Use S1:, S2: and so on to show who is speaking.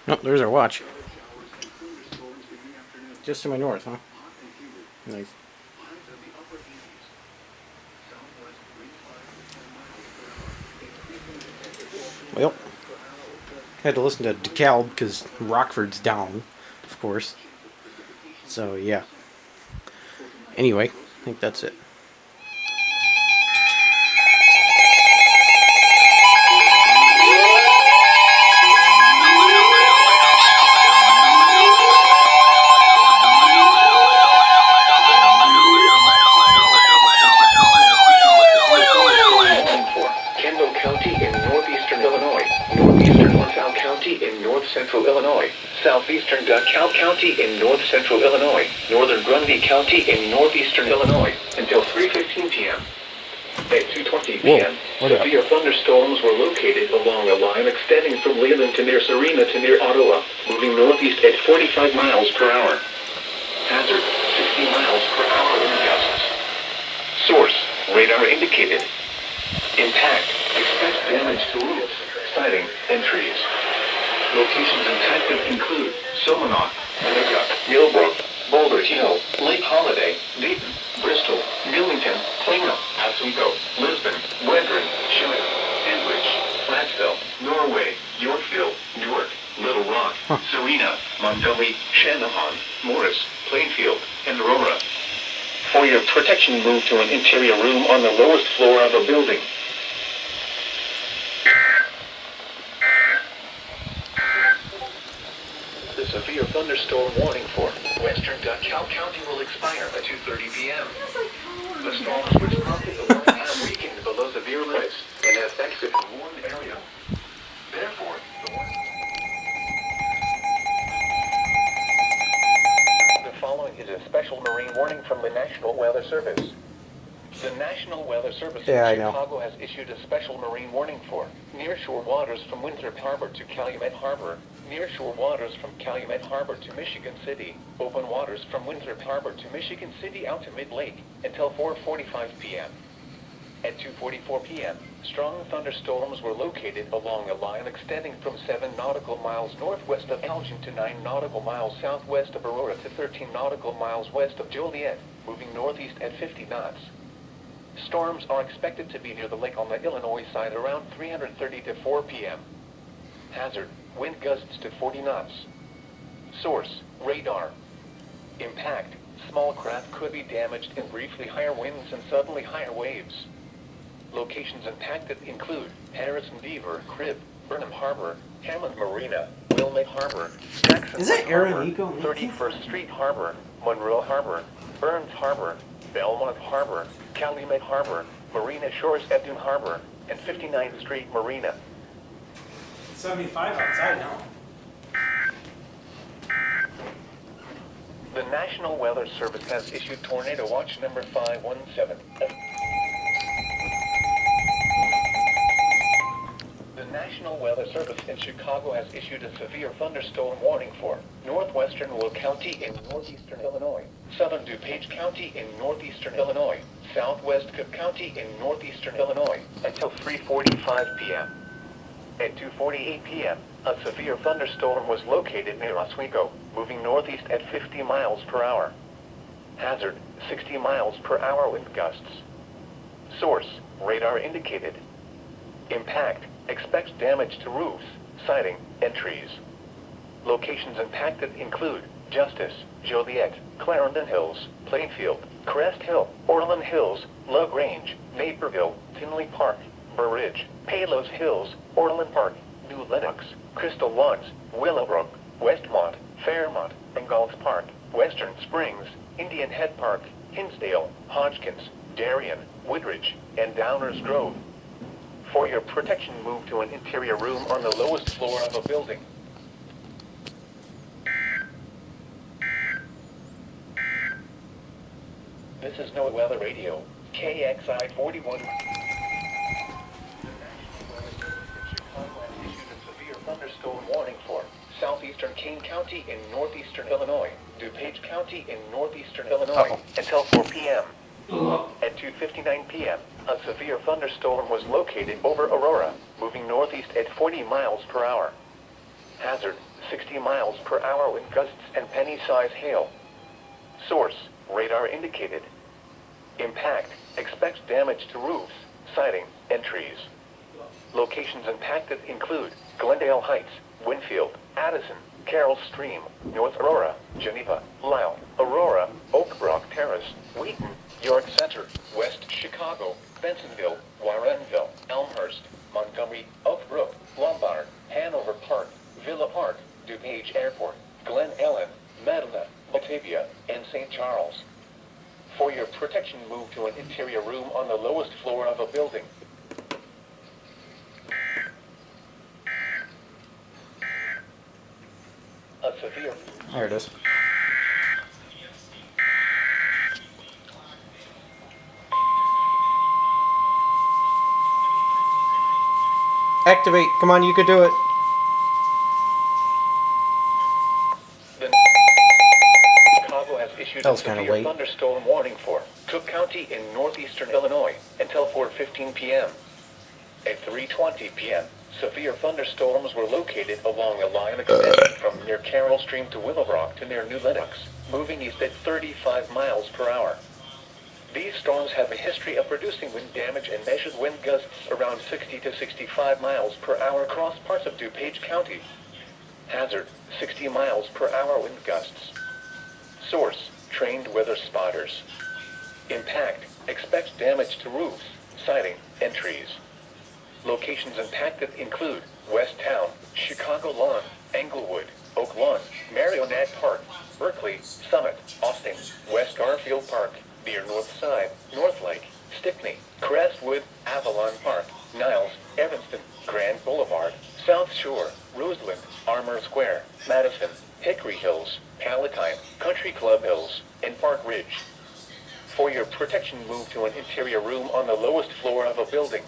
S1: Nope, there's our watch. Just to my north, huh? Nice. Well, had to listen to DeKalb because Rockford's down, of course. So, yeah. Anyway, I think that's it.
S2: Central Illinois, southeastern DeKalb County in north-central Illinois, northern Grundy County in northeastern Illinois, until 3:15 p.m. At 2:20 p.m., severe thunderstorms were located along a line extending from Leland to near Serena to near Ottawa, moving northeast at 45 miles per hour. Hazard, 60 miles per hour wind gusts. Source, radar indicated. Impact, expect damage to roofs, siding, and trees. Locations impacted include Somonauk, Winnicott, Millbrook, Boulder Hill, Lake Holiday, Dayton, Bristol, Millington, Plano, Oswego, Lisbon, Wedren, Schuyler, Sandwich, Platteville, Norway, Yorkville, Newark, Little Rock, Serena, Montgomery, Channahon, Morris, Plainfield, and Aurora. For your protection, move to an interior room on the lowest floor of a building. Severe thunderstorm warning for western DeKalb County will expire at 2:30 p.m. The storms which prompted the warning have weakened below severe limits and have exited the warned area. Therefore, the following is a special marine warning from the National Weather Service. The National Weather Service in Chicago has issued a special marine warning for nearshore waters from Winthrop Harbor to Calumet Harbor, nearshore waters from Calumet Harbor to Michigan City, open waters from Winthrop Harbor to Michigan City out to Mid-Lake until 4:45 p.m. At 2:44 p.m., strong thunderstorms were located along a line extending from 7 nautical miles northwest of Elgin to 9 nautical miles southwest of Aurora to 13 nautical miles west of Joliet, moving northeast at 50 knots. Storms are expected to be near the lake on the Illinois side around 3:30 to 4 p.m. Hazard, wind gusts to 40 knots. Source, radar. Impact, small craft could be damaged in briefly higher winds and suddenly higher waves. Locations impacted include Harrison Beaver, Crib, Burnham Harbor, Hammond Marina, Wilmette Harbor, Jackson Harbor, 31st Street Harbor, Monroe Harbor, Burns Harbor, Belmont Harbor, Calumet Harbor, Marina Shores at Dune Harbor, and 59th Street Marina.
S3: 75 outside now.
S2: The National Weather Service has issued Tornado Watch number 517. The National Weather Service in Chicago has issued a severe thunderstorm warning for northwestern Will County in northeastern Illinois, southern DuPage County in northeastern Illinois, southwest Cook County in northeastern Illinois, until 3:45 p.m. At 2:48 p.m., a severe thunderstorm was located near Oswego, moving northeast at 50 miles per hour. Hazard, 60 miles per hour wind gusts. Source, radar indicated. Impact, expects damage to roofs, siding, and trees. Locations impacted include Justice, Joliet, Clarendon Hills, Plainfield, Crest Hill, Orland Hills, LaGrange, Naperville, Tinley Park, Burr Ridge, Palos Hills, Orland Park, New Lenox, Crystal Lawns, Willowbrook, Westmont, Fairmont, Ingalls Park, Western Springs, Indian Head Park, Hinsdale, Hodgkins, Darien, Woodridge, and Downers Grove. For your protection, move to an interior room on the lowest floor of a building. This is Noaa Weather Radio, KXI 41. Thunderstorm warning for southeastern Kane County in northeastern Illinois, DuPage County in northeastern Illinois, until 4 p.m. At 2:59 p.m., a severe thunderstorm was located over Aurora, moving northeast at 40 miles per hour. Hazard, 60 miles per hour wind gusts and penny-size hail. Source, radar indicated. Impact, expects damage to roofs, siding, and trees. Locations impacted include Glendale Heights, Winfield, Addison, Carroll Stream, North Aurora, Geneva, Lisle, Aurora, Oak Brook Terrace, Wheaton, York Center, West Chicago, Bensonville, Warrenville, Elmhurst, Montgomery, Oak Brook, Lombard, Hanover Park, Villa Park, DuPage Airport, Glen Ellen, Medina, Batavia, and St. Charles. For your protection, move to an interior room on the lowest floor of a building. A severe...
S1: There it is. Activate. Come on, you could do it.
S2: Chicago has issued
S1: That
S2: a
S1: was kinda
S2: severe
S1: late.
S2: thunderstorm warning for Cook County in northeastern Illinois until 4:15 p.m. At 3:20 p.m., severe thunderstorms were located along a line extending from near Carroll Stream to Willowbrook to near New Lenox, moving east at 35 miles per hour. These storms have a history of producing wind damage and measured wind gusts around 60 to 65 miles per hour across parts of DuPage County. Hazard, 60 miles per hour wind gusts. Source, trained weather spotters. Impact, expects damage to roofs, siding, and trees. Locations impacted include West Town, Chicago Lawn, Englewood, Oak Lawn, Marionette Park, Berkeley, Summit, Austin, West Garfield Park, near North Side, North Lake, Stickney, Crestwood, Avalon Park, Niles, Evanston, Grand Boulevard, South Shore, Roseland, Armour Square, Madison, Hickory Hills, Palatine, Country Club Hills, and Park Ridge. For your protection, move to an interior room on the lowest floor of a building.